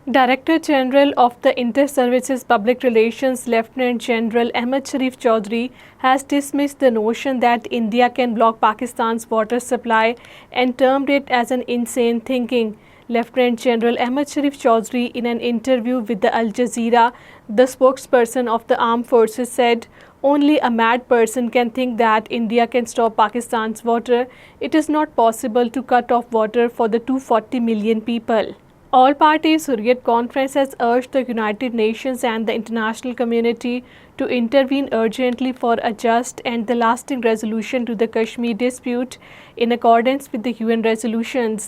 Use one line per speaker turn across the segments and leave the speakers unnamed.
Director General of the Inter-Services Public Relations Lieutenant General Ahmed Sharif Chaudhry has dismissed the notion that India can block Pakistan's water supply and termed it as an insane thinking. Lieutenant General Ahmed Sharif Chaudhry, in an interview with the Al Jazeera, the spokesperson of the armed forces, said, "Only a mad person can think that India can stop Pakistan's water. It is not possible to cut off water for the 240 million people." All parties Hurriyat Conference has urged the United Nations and the international community to intervene urgently for a just and the lasting resolution to the Kashmir dispute in accordance with the UN resolutions.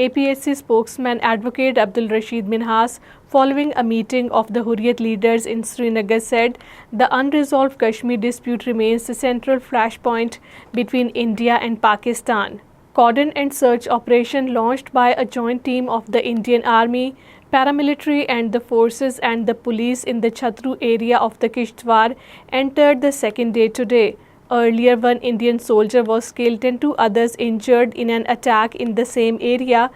APHC spokesman Advocate Abdul Rashid Minhas, following a meeting of the Hurriyat leaders in Srinagar, said the unresolved Kashmir dispute remains the central flashpoint between India and Pakistan. Cordon and search operation launched by a joint team of the Indian Army, paramilitary and the forces and the police in the Chatru area of the Kishtwar entered the second day today. Earlier, one Indian soldier was killed and 2 others injured in an attack in the same area.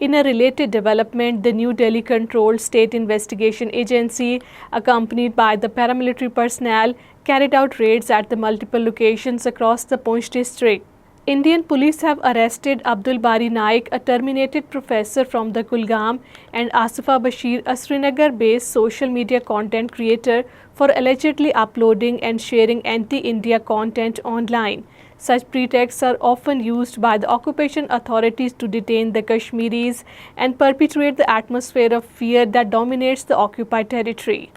In a related development, the New Delhi controlled State Investigation Agency, accompanied by the paramilitary personnel, carried out raids at the multiple locations across the Poonch district. Indian police have arrested Abdul Bari Naik, a terminated professor from the Kulgam, and Asifa Bashir, a Srinagar-based social media content creator, for allegedly uploading and sharing anti-India content online. Such pretexts are often used by the occupation authorities to detain the Kashmiris and perpetuate the atmosphere of fear that dominates the occupied territory.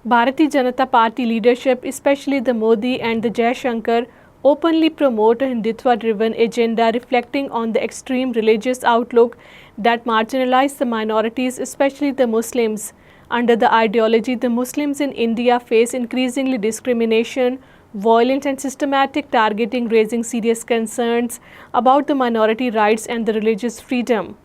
Bharatiya Janata Party leadership, especially the Modi and the Jaishankar, openly promote a Hindutva-driven agenda reflecting on the extreme religious outlook that marginalize the minorities, especially the Muslims. Under the ideology, the Muslims in India face increasingly discrimination, violent and systematic targeting, raising serious concerns about the minority rights and the religious freedom.